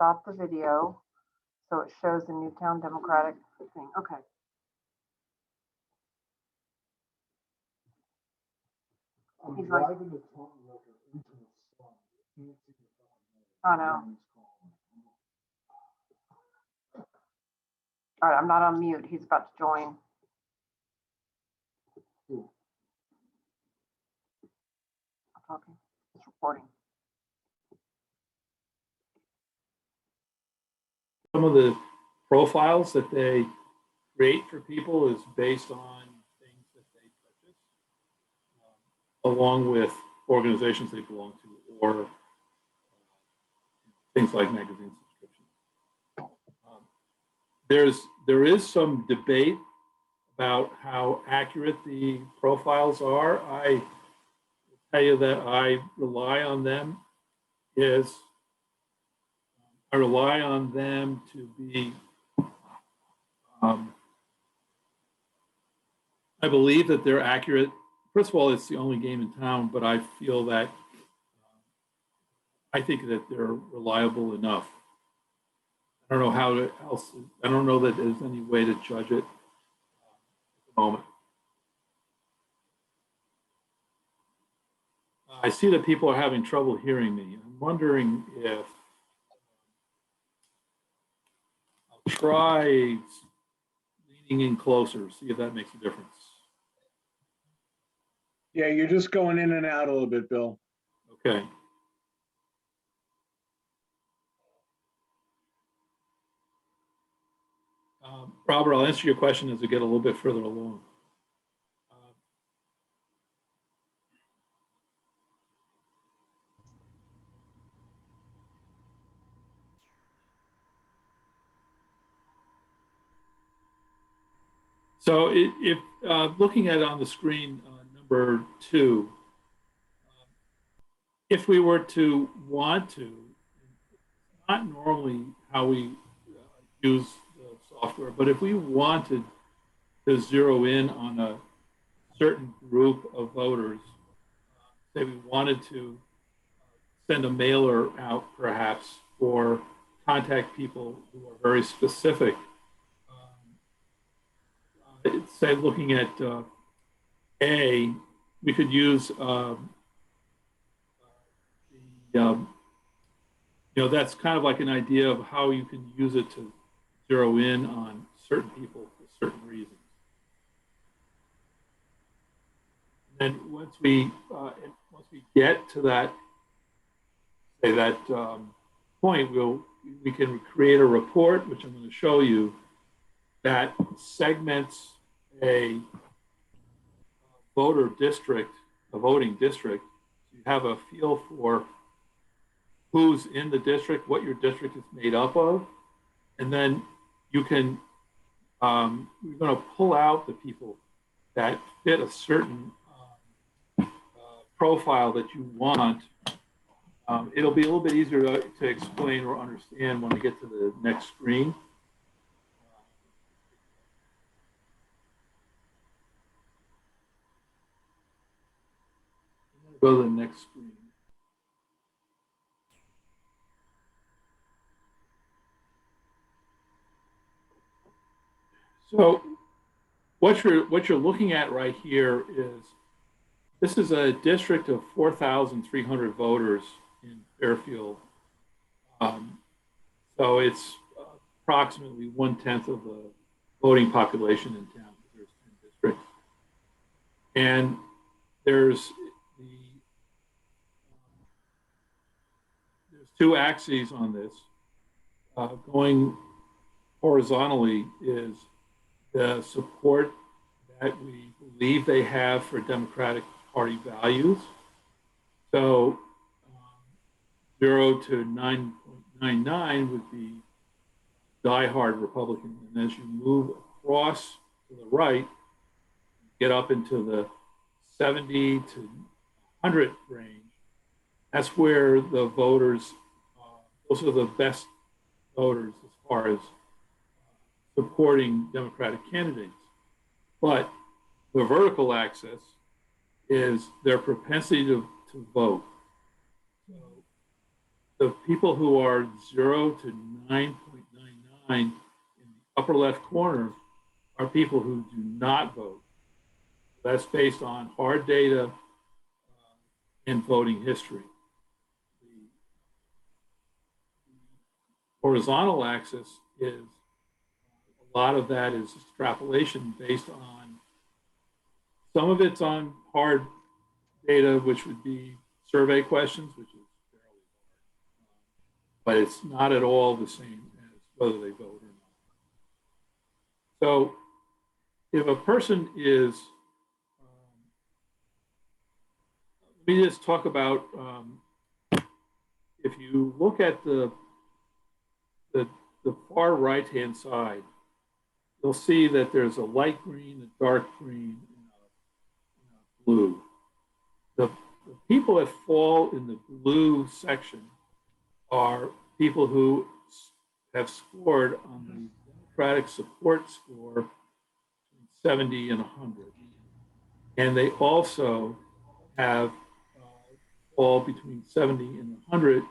stop the video so it shows the Newtown Democratic thing. Okay. I'm He's like, driving the tunnel worker into the slum. Can't see the oh no. All right, I'm not on mute. He's about to join. Cool. I'm talking. It's recording. Some of the profiles that they create for people is based on things that they purchase, along with organizations they belong to, or things like magazine subscriptions. There is some debate about how accurate the profiles are. I will tell you that I rely on them to be, I believe that they're accurate. First of all, it's the only game in town, but I feel that I think that they're reliable enough. I don't know I don't know that there's any way to judge it at the moment. I see that people are having trouble hearing me. I'm wondering if I'll try leaning in closer, see if that makes a difference. Yeah, you're just going in and out a little bit, Bill. Okay. Robert, I'll answer your question as we get a little bit further along. So if looking at it on the screen, number 2, if we were to want to, not normally how we use the software, but if we wanted to zero in on a certain group of voters, say we wanted to send a mailer out perhaps, or contact people who are very specific, say looking at A, we could use that's kind of like an idea of how you can use it to zero in on certain people for certain reasons. And then once we get to that, say that point, we can create a report, which I'm going to show you, that segments a voting district. So you have a feel for who's in the district, what your district is made up of, and then you can, you're going to pull out the people that fit a certain profile that you want. It'll be a little bit easier to explain or understand when we get to the next screen. Go to the next screen. So what you're looking at right here is, this is a district of 4,300 voters in Fairfield. So it's approximately 1/10 of the voting population in town. There's 10 districts. And there's 2 axes on this. Going horizontally is the support that we believe they have for Democratic Party values. So 0 to 9.99 would be diehard Republican. And as you move across to the right, get up into the 70 to 100 range, that's where the voters, those are the best voters as far as supporting Democratic candidates. But the vertical axis is their propensity to vote. So the people who are 0 to 9.99 in the upper left corner are people who do not vote. That's based on hard data and voting history. The horizontal axis is a lot of that is extrapolation based on, some of it's on hard data, which would be survey questions, which is fairly hard, but it's not at all the same as whether they vote or not. So if a person is, let me just talk about, if you look at the far right-hand side, you'll see that there's a light green, a dark green, and a blue. The people that fall in the blue section are people who have scored on the Democratic support score between 70 and 100. And they also have fall between 70 and 100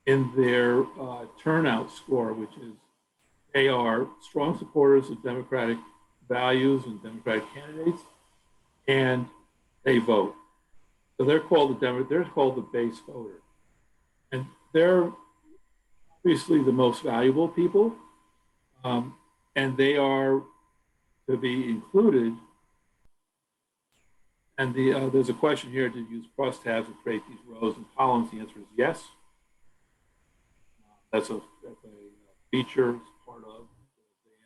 in their turnout score, which is they are strong supporters of democratic values and democratic candidates, and they vote. So they're called the base voter, and they're obviously the most valuable people, and they are to be included. And there's a question here: to use crosstabs to create these rows and columns? The answer is yes. That's a feature, it's part of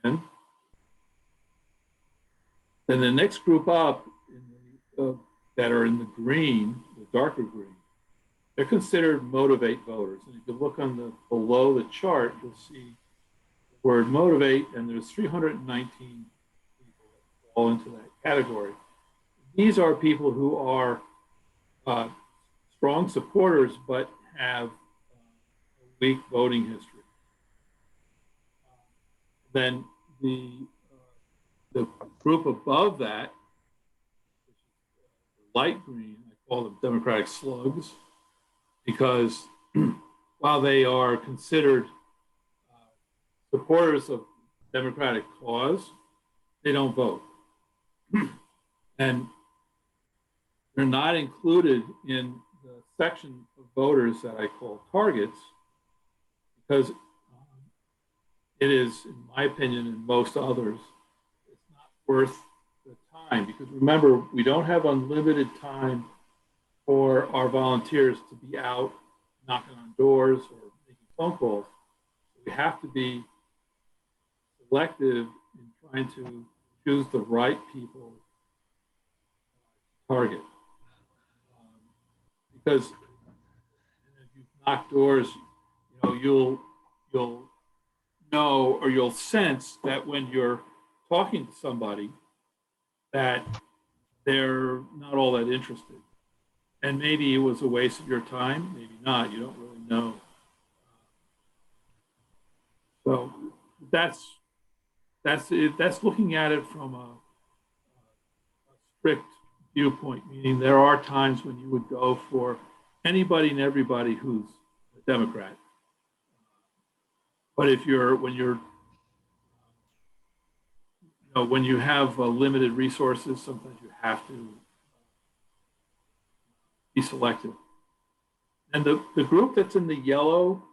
the end. Then the next group up that are in the green, the darker green, they're considered motivate voters. And if you look on the below the chart, you'll see the word motivate, and there's 319 people that fall into that category. These are people who are strong supporters but have a weak voting history. Then the group above that, light green, I call them Democratic slugs, because while they are considered supporters of Democratic cause, they don't vote. And they're not included in the section of voters that I call targets, because it is, in my opinion, and most others, it's not worth the time. Because remember, we don't have unlimited time for our volunteers to be out knocking on doors or making phone calls. We have to be selective in trying to choose the right people to target. Because if you knock doors, you'll know, or you'll sense that when you're talking to somebody that they're not all that interested. And maybe it was a waste of your time, maybe not, you don't really know. So that's looking at it from a strict viewpoint, meaning there are times when you would go for anybody and everybody who's a Democrat. But when you have limited resources, sometimes you have to be selective. And the group that's in the yellow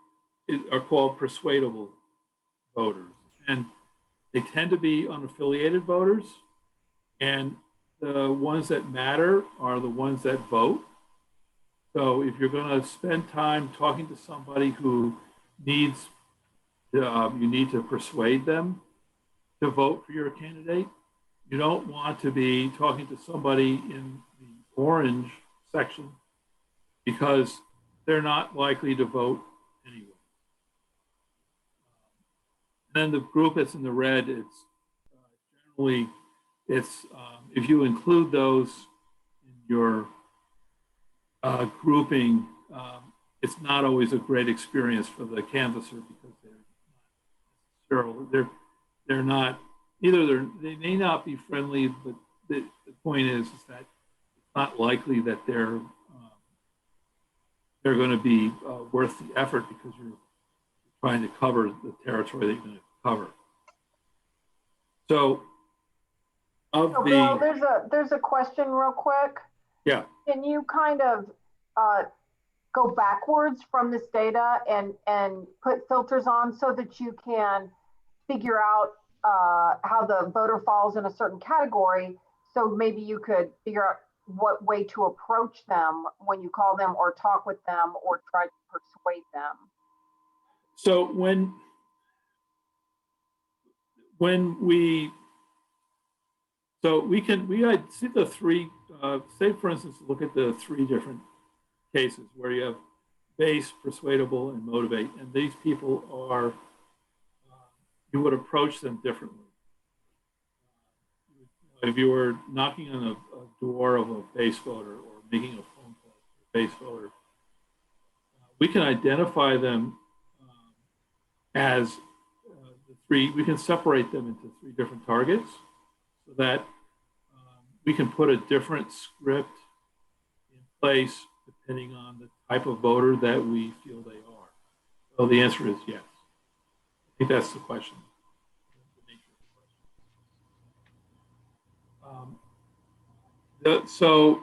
are called persuadable voters. And they tend to be unaffiliated voters. And the ones that matter are the ones that vote. So if you're going to spend time talking to somebody who needs, you need to persuade them to vote for your candidate. You don't want to be talking to somebody in the orange section because they're not likely to vote anyway. And then the group that's in the red, it's generally, if you include those in your grouping, it's not always a great experience for the canvasser because they're not, they may not be friendly, but the point is that it's not likely that they're they're going to be worth the effort because you're trying to cover the territory that you're going to cover. So, of So the Bill, there's a question real quick. yeah, Can you kind of go backwards from this data and put filters on so that you can figure out how the voter falls in a certain category? So maybe you could figure out what way to approach them when you call them or talk with them or try to persuade them. so when we see the three, say for instance, look at the three different cases where you have base, persuadable, and motivate, and these people are, you would approach them differently. If you were knocking on a door of a base voter or making a phone call to a base voter, we can identify them as the three, we can separate them into three different targets so that we can put a different script in place depending on the type of voter that we feel they are. So the answer is yes. I think that's the question. So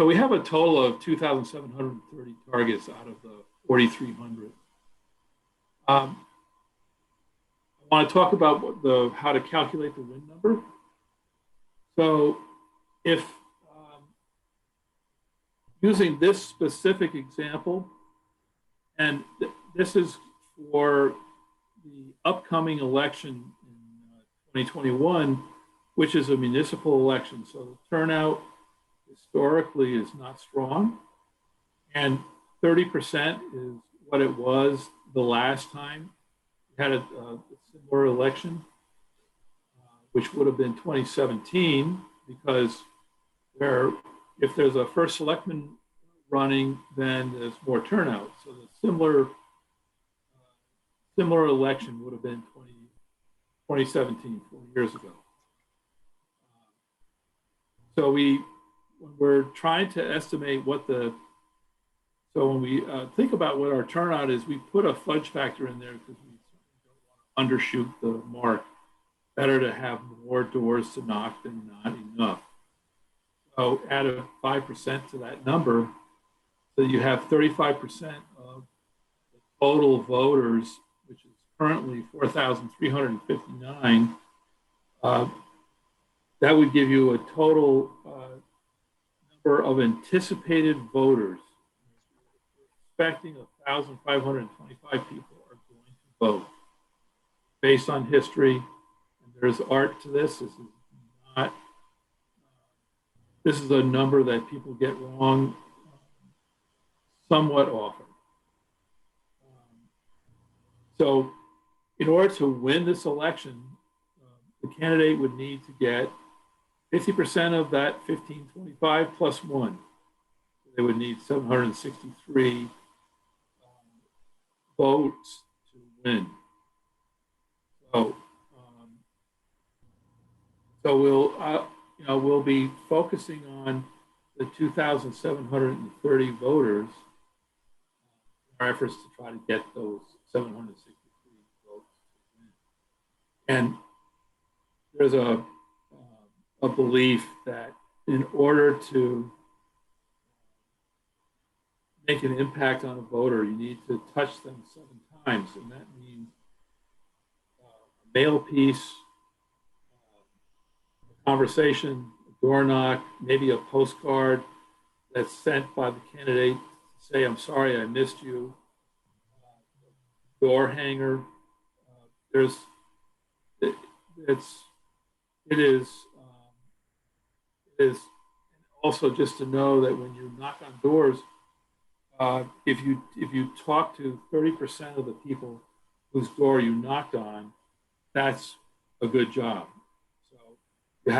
we have a total of 2,730 targets out of the 4,300. I want to talk about how to calculate the win number. So if using this specific example, and this is for the upcoming election in 2021, which is a municipal election. So the turnout historically is not strong, and 30% is what it was the last time we had a similar election, which would have been 2017, because if there's a first selectman running, then there's more turnout. So the similar election would have been 2017, 4 years ago. So when we're trying to estimate so when we think about what our turnout is, we put a fudge factor in there because we don't want to undershoot the mark. Better to have more doors to knock than not enough. So add a 5% to that number, so you have 35% of the total voters, which is currently 4,359. That would give you a total number of anticipated voters. We're expecting 1,525 people are going to vote based on history. And there's art to this. This is a number that people get wrong somewhat often. So in order to win this election, the candidate would need to get 50% of that 1,525 plus one. So they would need 763 votes to win. So we'll be focusing on the 2,730 voters in our efforts to try to get those 763 votes to win. And there's a belief that in order to make an impact on a voter, you need to touch them 7 times. And that means a mail piece, a conversation, a door knock, maybe a postcard that's sent by the candidate to say, I'm sorry, I missed you. Door hanger. It is also just to know that when you knock on doors, if you talk to 30% of the people whose door you knocked on, that's a good job. So you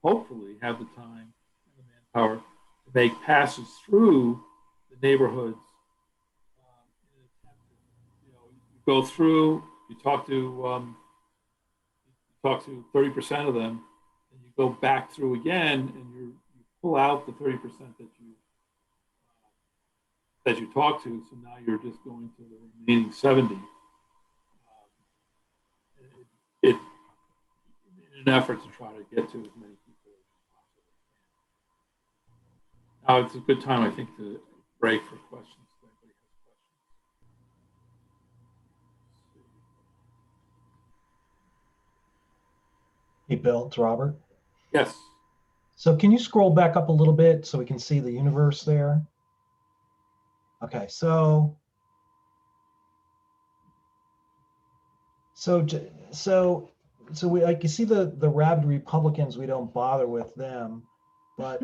hopefully have the time and the manpower to make passes through the neighborhoods. You go through, you talk to 30% of them, and you go back through again, and you pull out the 30% that you that you talk to. So now you're just going to the remaining 70. It in an effort to try to get to as many people as you possibly can. Now it's a good time, I think, to break for questions. If anybody has questions. Hey, Bill, it's Robert. Yes. So can you scroll back up a little bit so we can see the universe there? Okay, so we, like, you see the rabid Republicans, we don't bother with them, but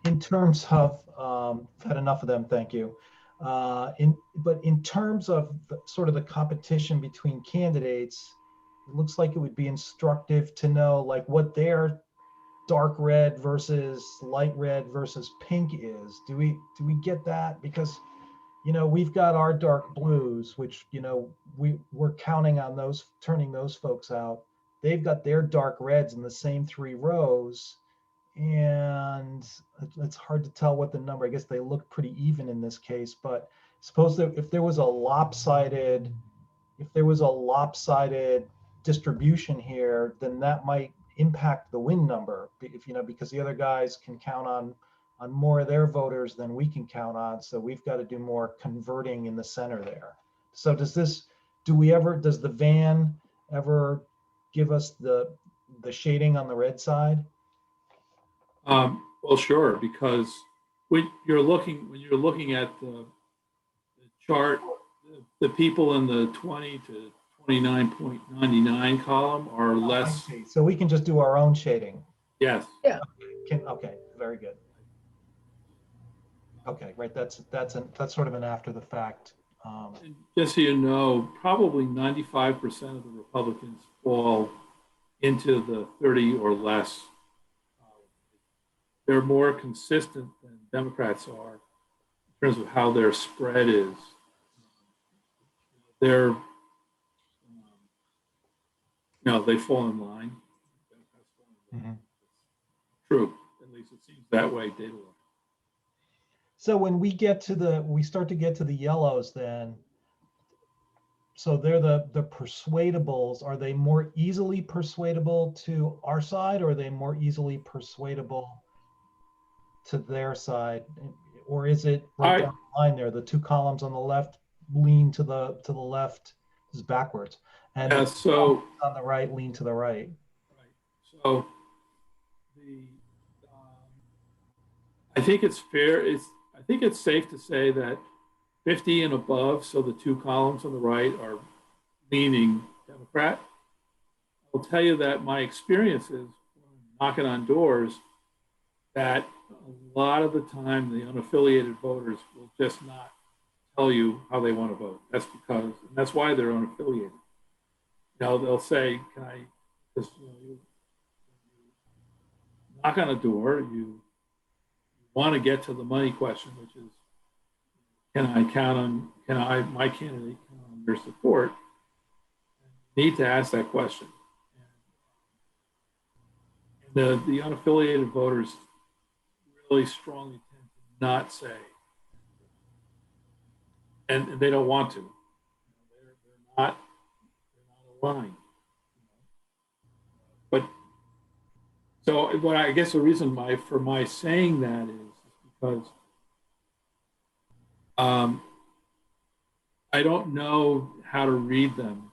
in terms of I've had enough of them, thank you. But in terms of sort of the competition between candidates, it looks like it would be instructive to know like what their dark red versus light red versus pink is. Do we get that? Because we've got our dark blues, which we're counting on those, turning those folks out. They've got their dark reds in the same 3 rows, and it's hard to tell what the number. I guess they look pretty even in this case, but suppose that if there was a lopsided distribution here, then that might impact the win number, if because the other guys can count on more of their voters than we can count on. So we've got to do more converting in the center there. So does the van ever give us the shading on the red side? Well, sure, because when you're looking at the chart, the people in the 20 to 29.99 column are less. So we can just do our own shading. Yes. Yeah. Okay, very good. Okay, right. That's sort of an after the fact. Just so you know, probably 95% of the Republicans fall into the 30 or less. They're more consistent than Democrats are in terms of how their spread is. They're, they fall in line. Mm-hmm. True. At least it seems that way data-wise. So when we start to get to the yellows, then, so they're the persuadables. Are they more easily persuadable to our side, or are they more easily persuadable to their side? Or is it right down the line there? The 2 columns on the left lean to the left, is backwards, and so on the right lean to the right. Right. So I think it's fair. I think it's safe to say that 50 and above, so the 2 columns on the right are leaning Democrat. I'll tell you that my experience is knocking on doors that a lot of the time the unaffiliated voters will just not tell you how they want to vote. That's because, and that's why they're unaffiliated. They'll say, "Can I just you knock on a door? You want to get to the money question, which is, can my candidate count on your support?" You need to ask that question. And the unaffiliated voters really strongly tend to not say, and they don't want to. They're not aligned. But so what I guess the reason for my saying that is because I don't know how to read them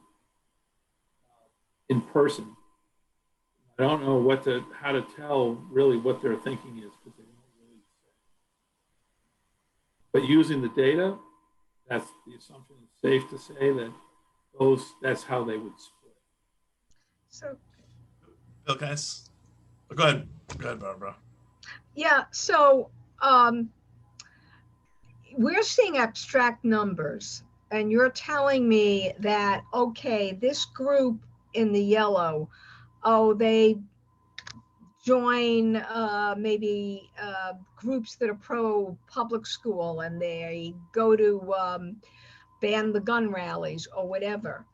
in person. I don't know how to tell really what their thinking is, because they don't really say. But using the data, that's the assumption. It's safe to say that that's how they would split. So, Bill, guys, go ahead, Barbara. yeah, so we're seeing abstract numbers, and you're telling me that, okay, this group in the yellow, they join maybe groups that are pro public school, and they go to ban the gun rallies or whatever.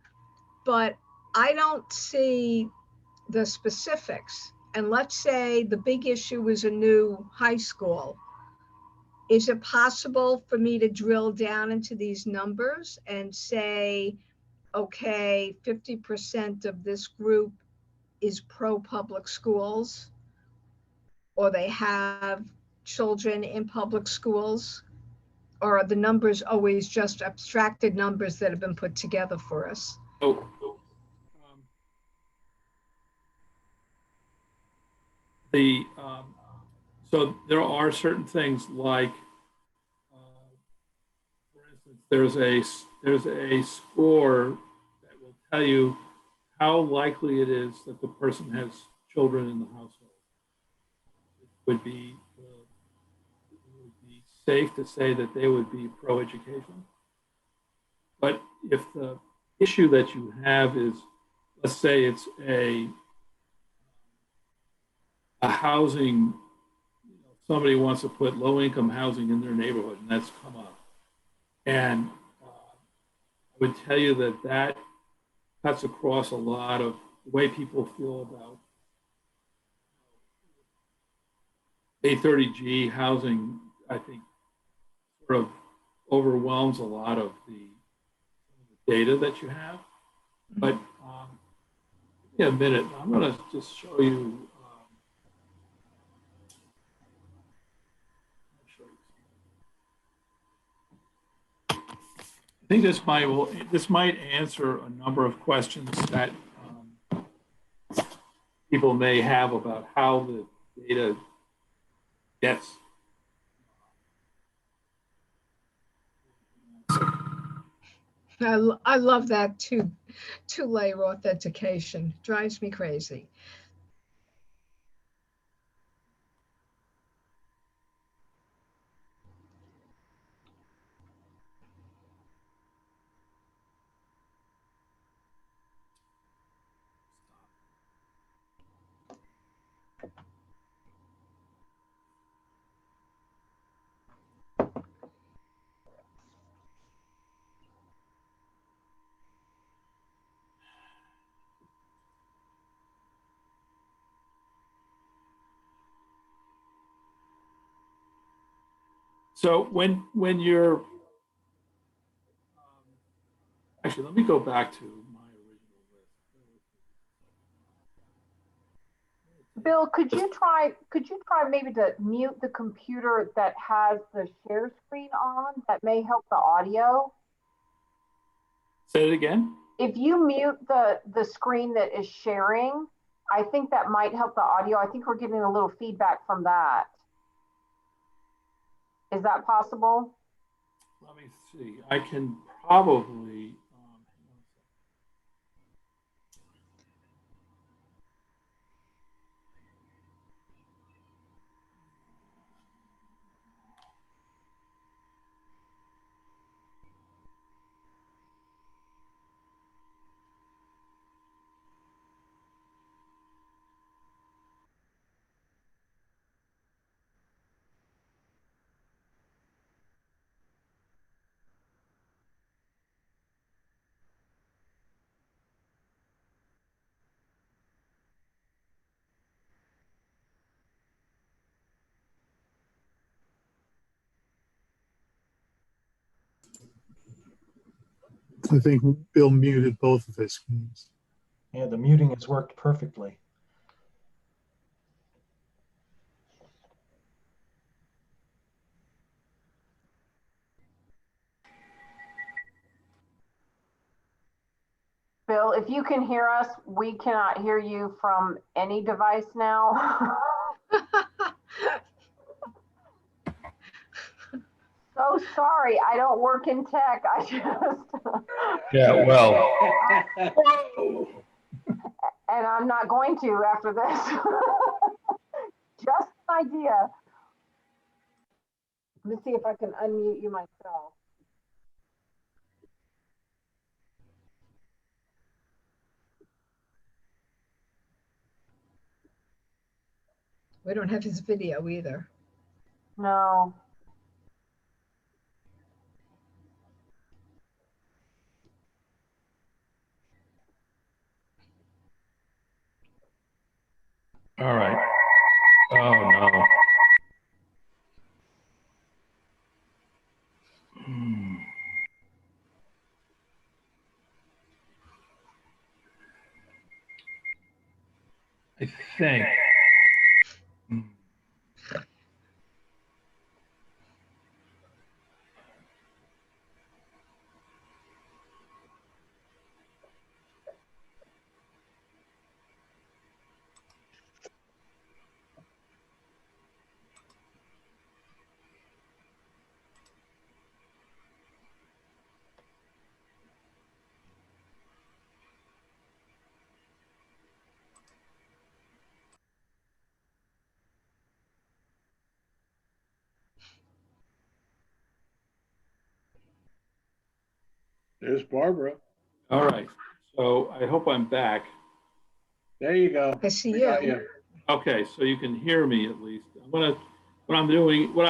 But I don't see the specifics. And let's say the big issue is a new high school. is it possible for me to drill down into these numbers and say, okay, 50% of this group is pro-public schools, or they have children in public schools? Or are the numbers always just abstracted numbers that have been put together for us? So, so there are certain things like, for instance, there's a score that will tell you how likely it is that the person has children in the household. It would be safe to say that they would be pro-education. But if the issue that you have is, let's say it's a housing, somebody wants to put low-income housing in their neighborhood, and that's come up. And I would tell you that that cuts across a lot of the way people feel about A30G housing. I think sort of overwhelms a lot of the data that you have. But give me a minute. I'm going to just show you. I think this might answer a number of questions that people may have about how the data gets. I love that two-layer authentication. Drives me crazy. So when you're actually, let me go back to my original list. Bill, could you try maybe to mute the computer that has the share screen on? That may help the audio. Say it again. If you mute the screen that is sharing, I think that might help the audio. I think we're getting a little feedback from that. Is that possible? Let me see. I can probably. I think Bill muted both of his screens. Yeah, the muting has worked perfectly. Bill, if you can hear us, we cannot hear you from any device now. So sorry, I don't work in tech. I just. Yeah, well. And I'm not going to after this. Just an idea. Let me see if I can unmute you myself. We don't have his video either. No. All right. Oh, no. I think. There's Barbara. All right. So I hope I'm back. There you go. I see We got you. you. Okay, so you can hear me at least. What I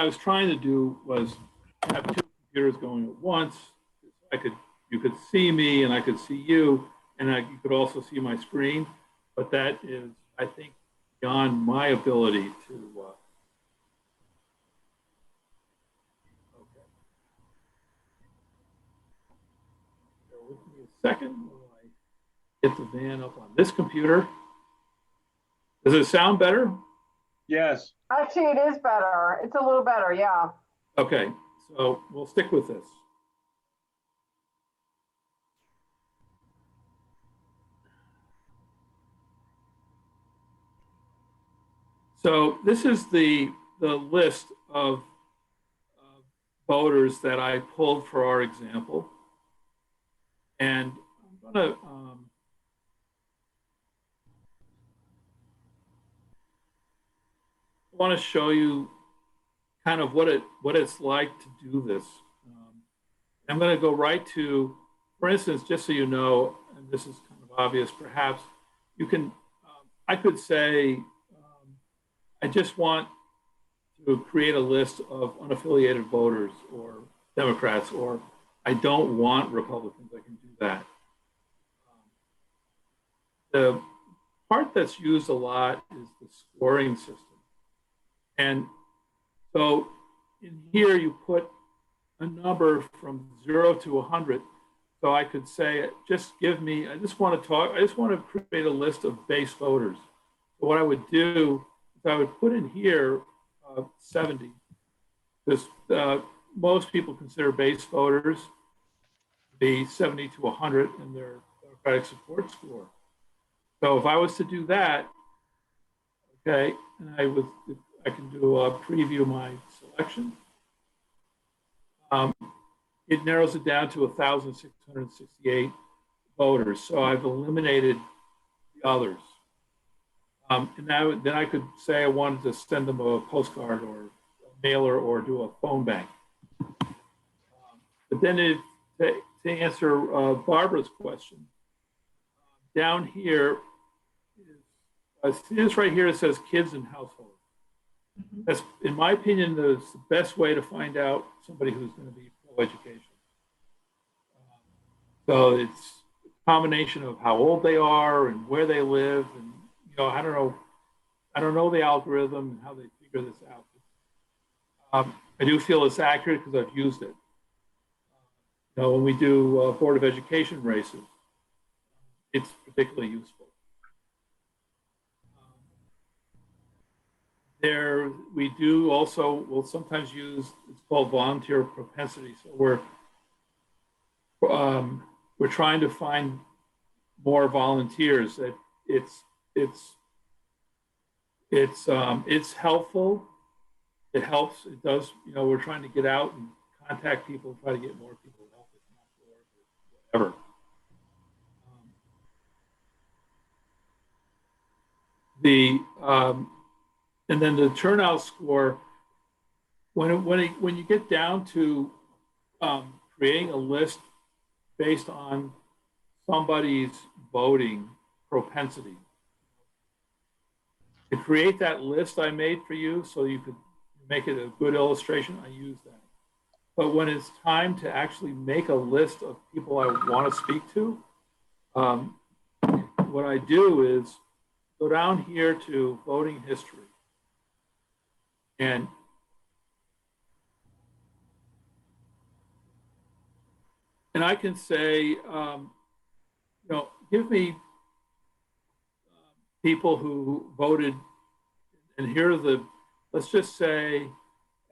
was trying to do was have two computers going at once. You could see me and I could see you, and you could also see my screen. But that is, I think, beyond my ability to. Okay. Bear with me a second while I get the van up on this computer. Does it sound better? Yes. Actually, it is better. It's a little better, yeah. Okay, so we'll stick with this. So this is the list of voters that I pulled for our example. And I'm gonna want to show you kind of what it's like to do this. I'm going to go right to, for instance, just so you know, and this is kind of obvious, perhaps you can. I could say, I just want to create a list of unaffiliated voters or Democrats, or I don't want Republicans. I can do that. The part that's used a lot is the scoring system. And so in here, you put a number from 0 to 100. So I could say, just give me, I just want to create a list of base voters. So what I would do is I would put in here 70, because most people consider base voters to be 70 to 100 in their Democratic support score. So if I was to do that, okay, and I can do a preview my selection. It narrows it down to 1,668 voters. So I've eliminated the others. And then I could say I wanted to send them a postcard or a mailer or do a phone bank. But then to answer Barbara's question, down here, see this right here, it says kids and household. That's, in my opinion, the best way to find out somebody who's going to be pro-education. So it's a combination of how old they are and where they live, and I don't know the algorithm and how they figure this out. I do feel it's accurate because I've used it. When we do Board of Education races, it's particularly useful. There, we do also, we'll sometimes use, it's called volunteer propensity. So we're trying to find more volunteers. That it's helpful. It helps. It does. We're trying to get out and contact people, try to get more people to help us, whatever. And then the turnout score, when you get down to creating a list based on somebody's voting propensity, to create that list I made for you so you could make it a good illustration, I use that. But when it's time to actually make a list of people I want to speak to, what I do is go down here to voting history. And I can say, give me people who voted, and here are the, let's just say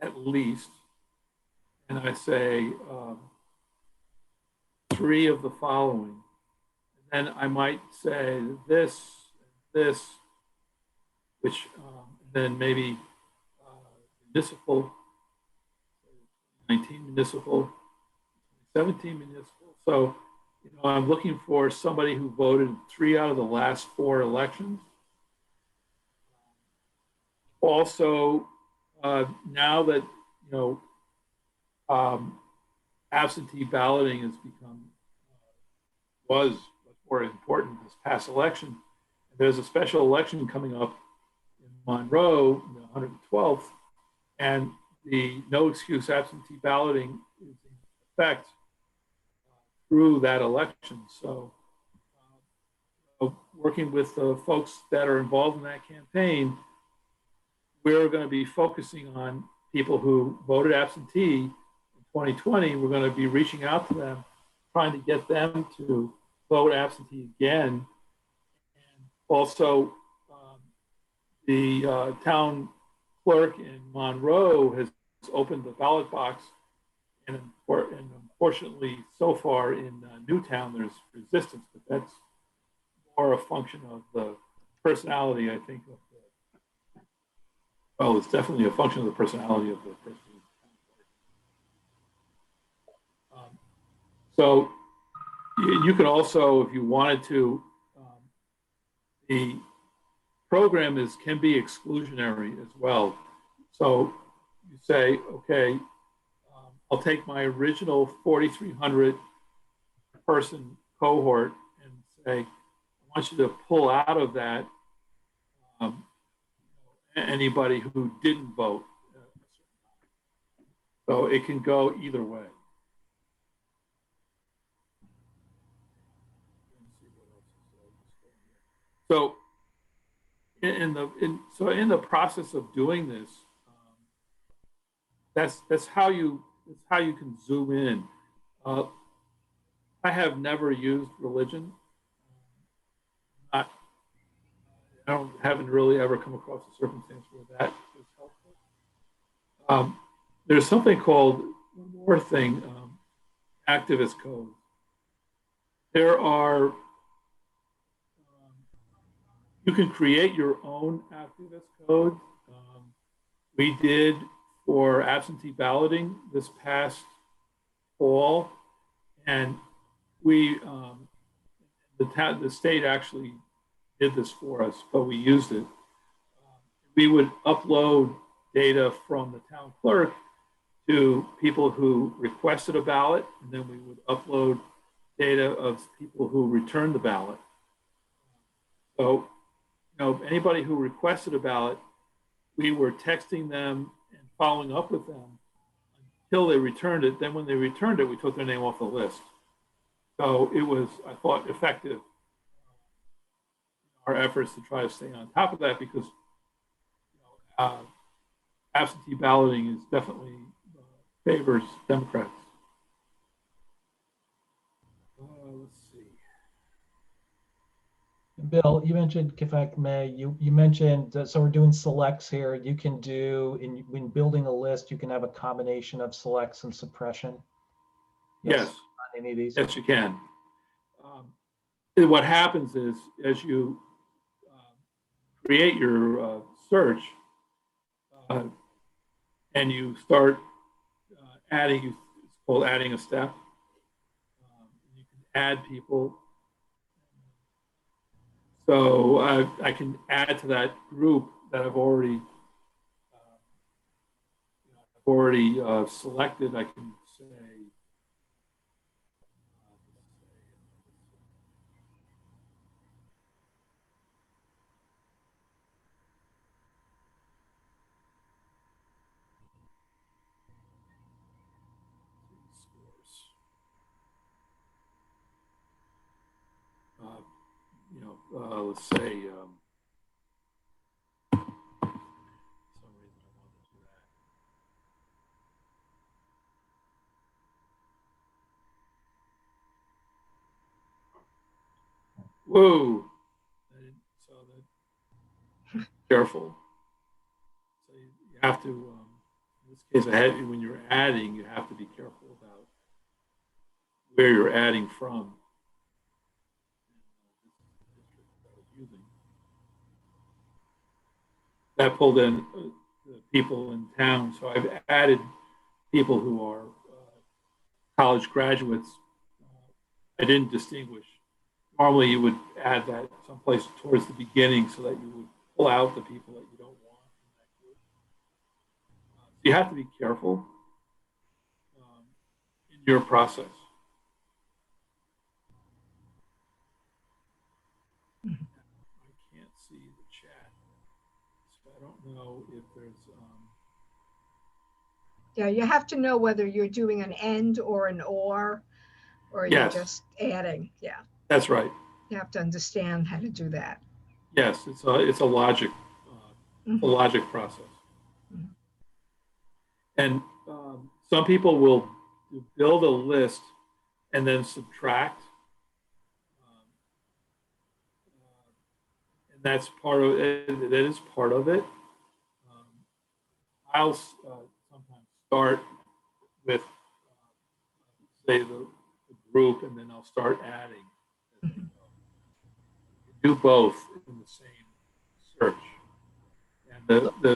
at least, and I say 3 of the following. And then I might say this, which then maybe municipal, 19 municipal, 17 municipal. So, I'm looking for somebody who voted 3 out of the last 4 elections. Also, now that, absentee balloting has become, was much more important this past election. There's a special election coming up in Monroe, the 112th, and the no excuse absentee balloting is in effect through that election. So working with the folks that are involved in that campaign, we're going to be focusing on people who voted absentee in 2020. We're going to be reaching out to them, trying to get them to vote absentee again. And also, the town clerk in Monroe has opened the ballot box, and unfortunately, so far in Newtown, there's resistance, but that's more a function of the personality, I think, of the, well, it's definitely a function of the personality of the person. So you could also, if you wanted to, the program can be exclusionary as well. So you say, okay, I'll take my original 4,300 person cohort and say, I want you to pull out of that anybody who didn't vote. So it can go either way. So in the process of doing this, that's how you can zoom in. I have never used religion. I haven't really ever come across a circumstance where that is helpful. There's something called, one more thing, activist code. There are, you can create your own activist code. We did for absentee balloting this past fall, and we, the state actually did this for us, but we used it. We would upload data from the town clerk to people who requested a ballot, and then we would upload data of people who returned the ballot. So, anybody who requested a ballot, we were texting them and following up with them until they returned it. Then when they returned it, we took their name off the list. So it was, I thought, effective, our efforts to try to stay on top of that, because absentee balloting is definitely favors Democrats. Let's see. Bill, you mentioned, if I may, you mentioned, so we're doing selects here. You can do, when building a list, you can have a combination of selects and suppression. Yes. On any of these? Yes, you can. What happens is, as you create your search and you start adding, it's called adding a step. You can add people. So I can add to that group that I've already selected. I can say, let's say, some reason I wanted to do that. Whoa. So that careful. So you have to, in this case, when you're adding, you have to be careful about where you're adding from. That pulled in the people in town. So I've added people who are college graduates. I didn't distinguish. Normally you would add that someplace towards the beginning so that you would pull out the people that you don't want in that group. You have to be careful in your process. I can't see the chat, so I don't know if there's. Yeah, you have to know whether you're doing an and or an or you're Yes. just adding. Yeah, That's right. you have to understand how to do that. Yes, it's a logic, a logic process. Mhm. And some people will build a list and then subtract. And that's part of it. That is part of it. I'll sometimes start with, say, the group, and then I'll start adding. Mhm. Do both in the same search. And the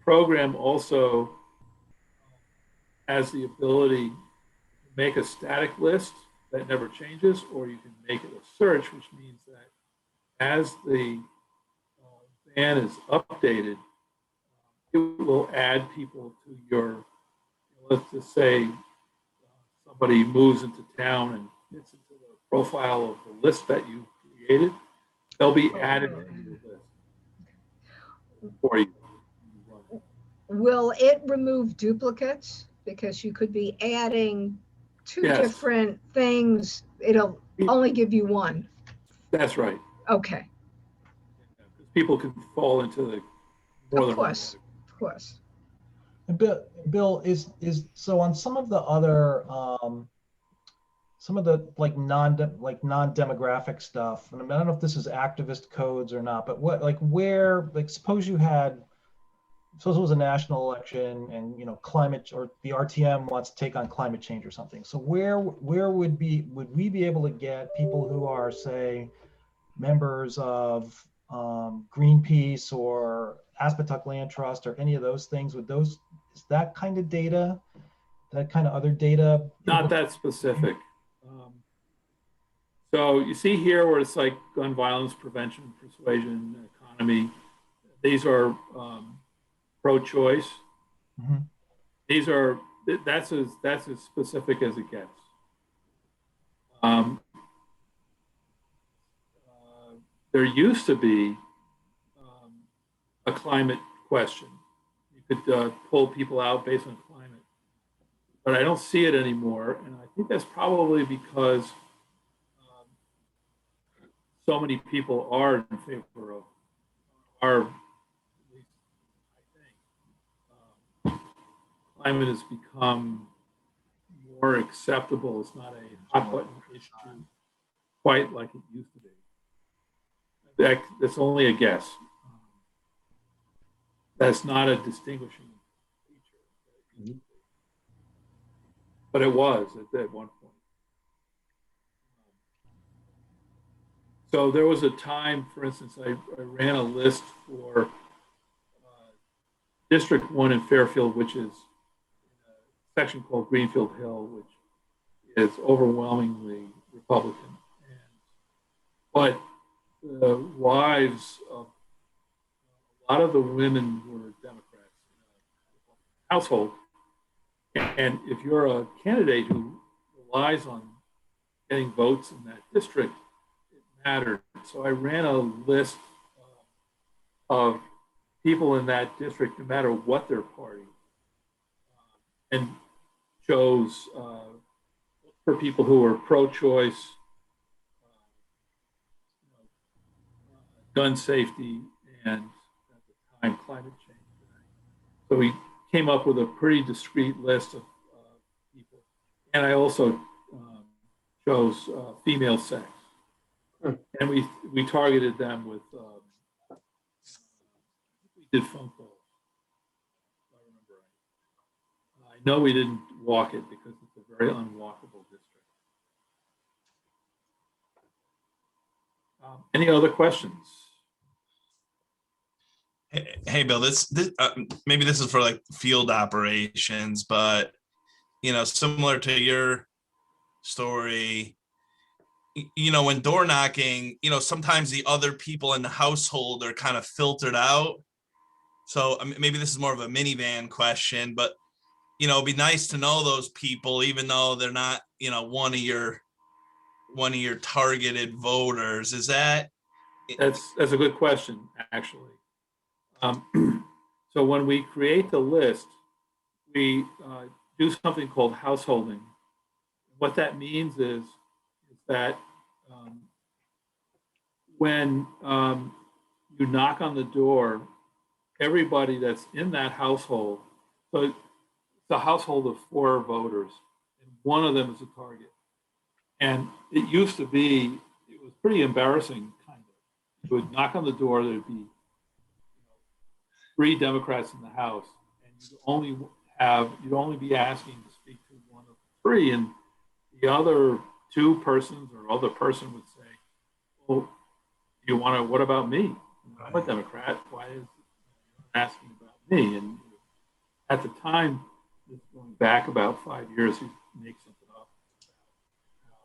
program also has the ability to make a static list that never changes, or you can make it a search, which means that as the ban is updated, it will add people to your, let's just say somebody moves into town and gets into the profile of the list that you created, they'll be added to your list for you. Will it remove duplicates? Because you could be adding two Yes. different things. It'll only give you one. That's right. Okay. Because people can fall into the more Of course. Of course. And Bill, is so on some of the other some of the like non-demographic stuff, and I don't know if this is activist codes or not, but what, like, where, like, suppose it was a national election and, you know, climate, or the RTM wants to take on climate change or something. So where would we be able to get people who are, say, members of Greenpeace or Aspetuck Land Trust or any of those things? Is that kind of data, that kind of other data? Not that specific. So you see here where it's like gun violence prevention, persuasion, economy. These are pro-choice. Mm-hmm. These are, that's as specific as it gets. There used to be a climate question. You could pull people out based on climate, but I don't see it anymore, and I think that's probably because so many people are in favor of, are, at least I think, climate has become more acceptable. It's not a hot button issue quite like it used to be. That's only a guess. That's not a distinguishing feature. But it was at one point. So there was a time, for instance, I ran a list for District 1 in Fairfield, which is a section called Greenfield Hill, which is overwhelmingly Republican. But the wives of a lot of the women were Democrats in the household. And if you're a candidate who relies on getting votes in that district, it mattered. So I ran a list of people in that district, no matter what their party, and chose for people who were pro-choice, gun safety, and at the time, climate change. So we came up with a pretty discrete list of people. And I also chose female sex. And we targeted them with did phone calls, if I remember right. I know we didn't walk it because it's a very unwalkable district. Any other questions? Hey, Bill, this maybe this is for like field operations, but similar to your story, when door knocking, sometimes the other people in the household are kind of filtered out. So maybe this is more of a minivan question, but it'd be nice to know those people, even though they're not, one of your targeted voters. Is that? That's a good question, actually. So when we create the list, we do something called householding. What that means is that when you knock on the door, everybody that's in that household, so it's a household of 4 voters, and one of them is a target. And it used to be, it was pretty embarrassing, kind of. You would knock on the door, there'd be 3 Democrats in the House, and you'd only be asking to speak to one of the 3, and the other 2 persons or other person would say, "Well, what about me? I'm a Democrat. Why is asking about me?" And at the time, going back about 5 years, you make something up about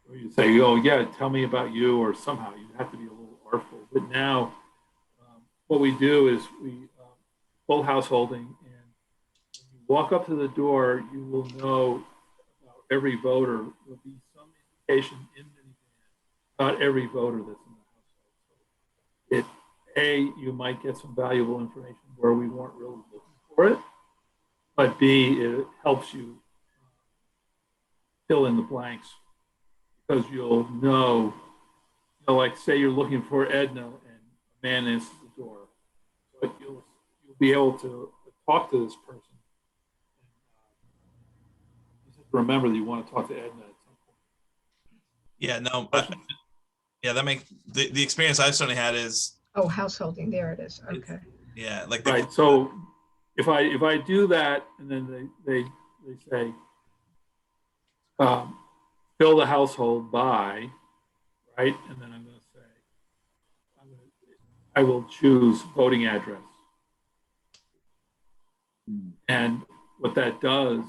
how, or you say, "Oh yeah, tell me about you," or somehow you have to be a little artful. But now, what we do is we full householding, and when you walk up to the door, you will know about every voter. There'll be some indication in the about every voter that's in the household. So you might get some valuable information where we weren't really looking for it, but B, it helps you fill in the blanks because you'll know, like say you're looking for Edna and a man answers the door, but you'll be able to talk to this person. And, just have to remember that you want to talk to Edna at some point. Yeah, no, yeah, that makes the experience I've certainly had is. Oh, householding, there it is. Okay. Yeah, like right. So if I do that, and then they say fill the household by, right, and then I'm going to say I will choose voting address, and what that does.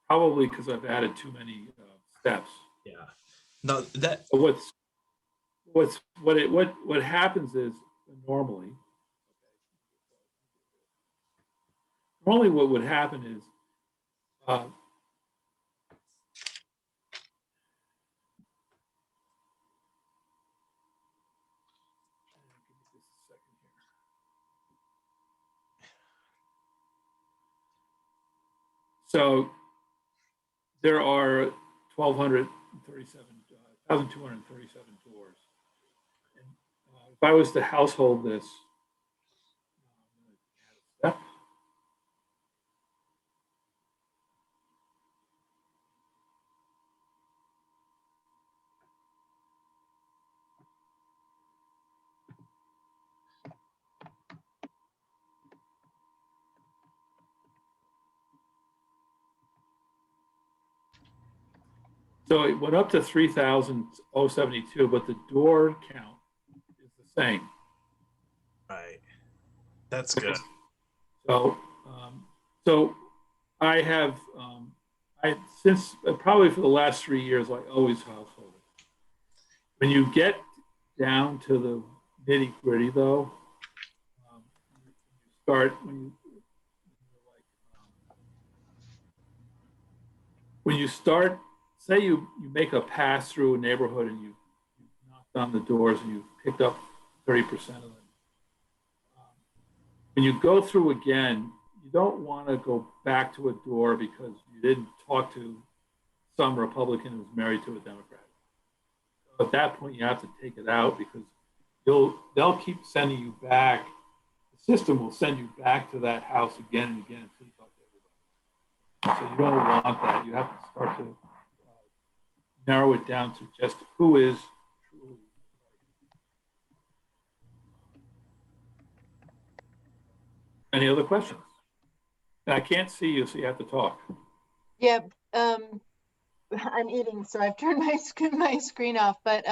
Probably because I've added too many steps. Yeah. No, that. What happens is normally what would happen is so there are 1,237 doors. And if I was to household this, step. So it went up to 3,072, but the door count is the same. Right. That's good. So, I have, since probably for the last 3 years, I always household it. When you get down to the nitty gritty, though, when you start, say you make a pass through a neighborhood and you knocked on the doors and you picked up 30% of them. When you go through again, you don't want to go back to a door because you didn't talk to some Republican who's married to a Democrat. So at that point, you have to take it out because they'll keep sending you back. The system will send you back to that house again and again until you talk to So you don't want that. You have to start to narrow it down to just who is truly. Any other questions? And I can't see you, so you have to talk. Yep. I'm eating, so I've turned my screen off. But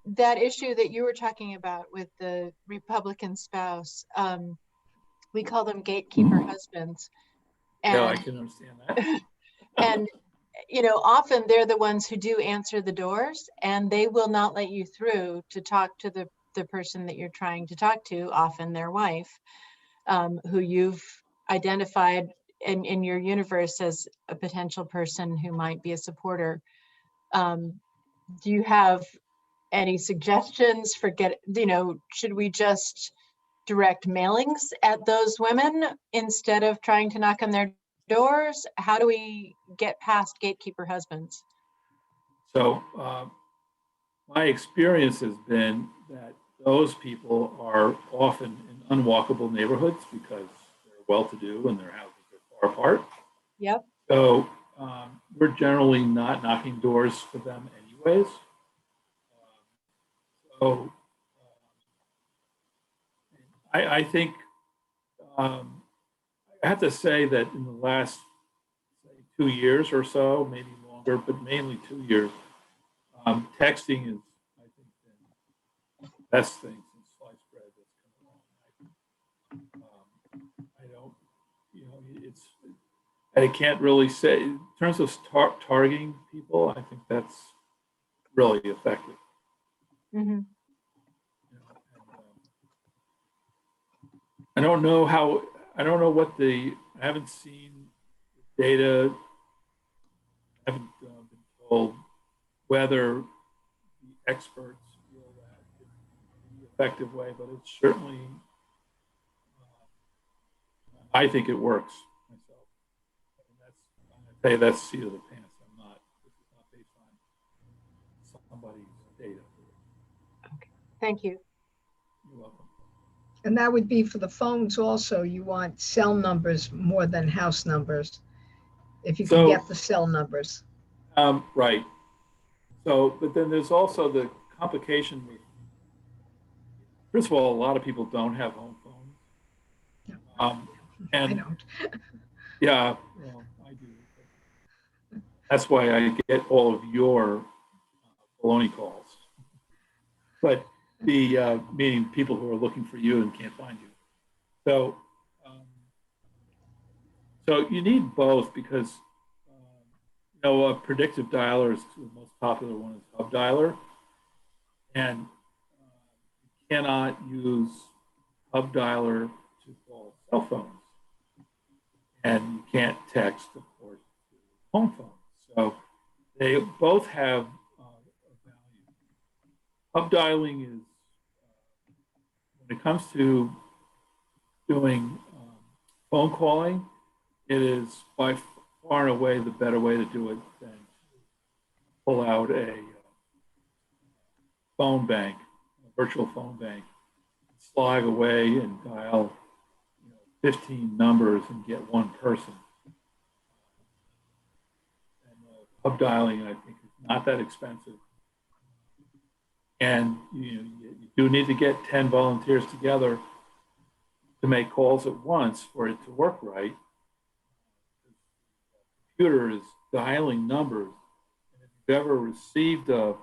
that issue that you were talking about with the Republican spouse, we call them gatekeeper husbands. Yeah, I And can understand that. and often they're the ones who do answer the doors, and they will not let you through to talk to the person that you're trying to talk to, often their wife, who you've identified in your universe as a potential person who might be a supporter. Do you have any suggestions for should we just direct mailings at those women instead of trying to knock on their doors? How do we get past gatekeeper husbands? So my experience has been that those people are often in unwalkable neighborhoods because they're well-to-do and their houses are far apart. Yep. So we're generally not knocking doors for them anyways. So I think I have to say that in the last, say, 2 years or so, maybe longer, but mainly 2 years, texting is, I think, been the best thing since sliced bread that's come along. I don't, I can't really say, in terms of targeting people, I think that's really effective. Mm-hmm. I don't know what I haven't seen the data, I haven't been told whether the experts feel that it's the effective way, but it's certainly, I think it works myself. And I'm going to tell you, that's seat of the pants. This is not based on somebody's data. Okay. Thank you. You're welcome. And that would be for the phones also. You want cell numbers more than house numbers, if you can get the cell numbers. Right. So, but then there's also the complication with, first of all, a lot of people don't have home phones. And I don't. yeah, well, I do. That's why I get all of your baloney calls. But meaning people who are looking for you and can't find you. So, so you need both because a predictive dialer is the most popular one is hub dialer, and you cannot use hub dialer to call cell phones, and you can't text, of course, to home phones. So they both have a value. Hub dialing is when it comes to doing phone calling, it is by far and away the better way to do it than to pull out a phone bank, a virtual phone bank, slog away and dial 15 numbers and get one person. And hub dialing, I think, is not that expensive. And you do need to get 10 volunteers together to make calls at once for it to work right. The computer is dialing numbers. And if you've ever received a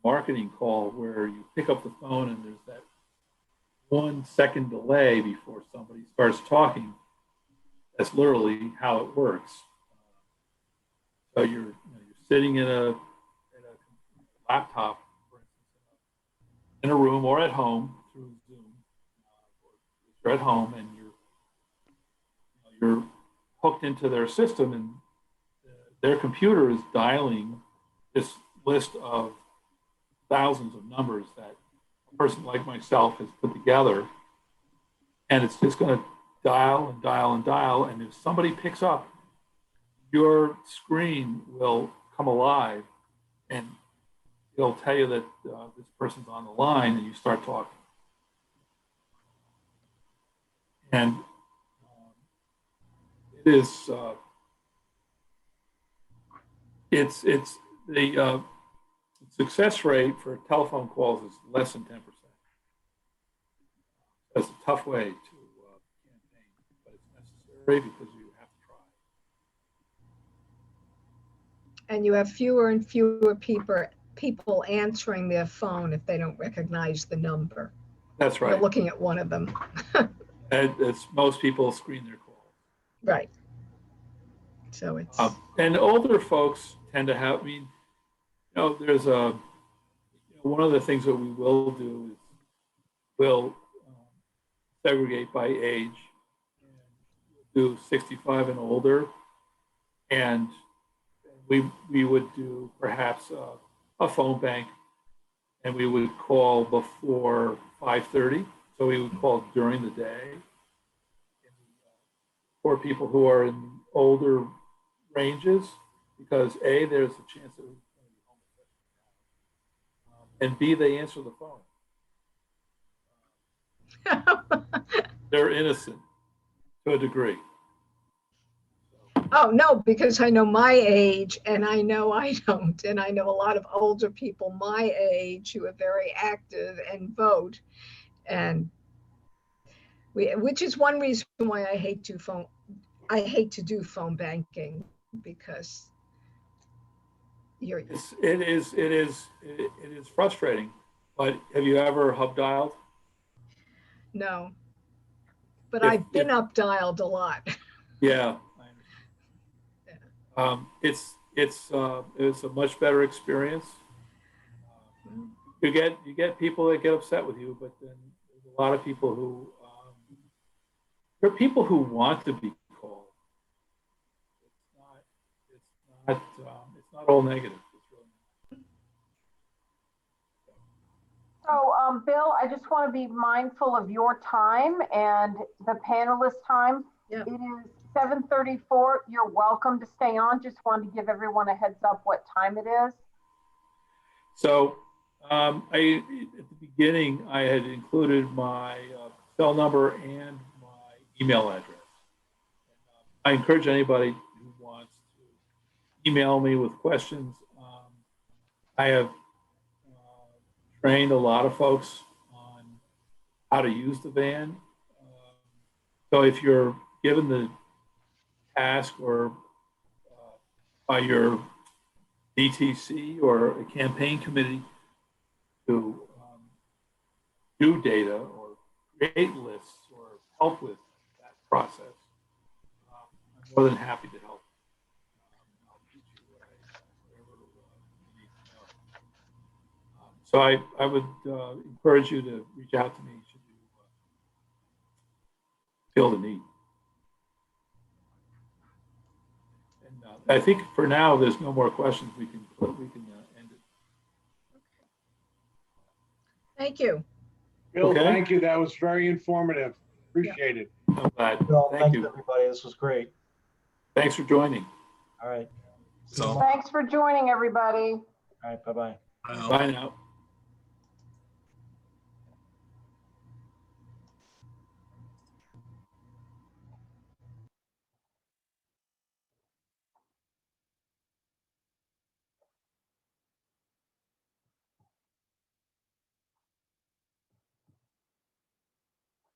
marketing call where you pick up the phone and there's that 1 second delay before somebody starts talking, that's literally how it works. So you're sitting in a laptop, for instance, in a room or at home through Zoom, or you're at home and you're hooked into their system, and their computer is dialing this list of thousands of numbers that a person like myself has put together, and it's just going to dial and dial and dial, and if somebody picks up, your screen will come alive and it'll tell you that this person's on the line, and you start talking. And is it's the success rate for telephone calls is less than 10%. That's a tough way to campaign, but it's necessary because you have to try. And you have fewer and fewer people answering their phone if they don't recognize the number. That's You're right. looking at one of them. And it's most people screen their calls. Right. So it's And older folks tend to have. I mean, there's one of the things that we will do is we'll segregate by age and do 65 and older, and we would do perhaps a phone bank, and we would call before 5:30. So we would call during the day. For people who are in older ranges, because A, there's a chance that we're going to be home, and B, they answer the phone. They're innocent to a degree. oh no, because I know my age and I know I don't, and I know a lot of older people my age who are very active and vote, and which is one reason why I hate to do phone banking, because it is frustrating. But have you ever hub dialed? No, but I've been up dialed a lot. Yeah, I understand. It's a much better experience. You get people that get upset with you, but then there's a lot of people who there are people who want to be called. It's not all negative. It's really not. So, Bill, I just want to be mindful of your time and the panelists' time. Yeah. It is 7:34. You're welcome to stay on. Just wanted to give everyone a heads up what time it is. So, at the beginning, I had included my cell number and my email address. I encourage anybody who wants to email me with questions. I have trained a lot of folks on how to use the van. So if you're given the task or by your DTC or a campaign committee to do data or create lists or help with that process, I'm more than happy to help. I'll teach you whatever you need to know. So I would encourage you to reach out to me should you feel the need. And I think for now there's no more questions. We can end it. Thank you. Bill, Okay. thank you. That was very informative. Appreciate it. I'm glad. Well, Thank thanks you. everybody. This was great. Thanks for joining. All right. So Thanks for joining, everybody. All right. Bye-bye. well, Bye now.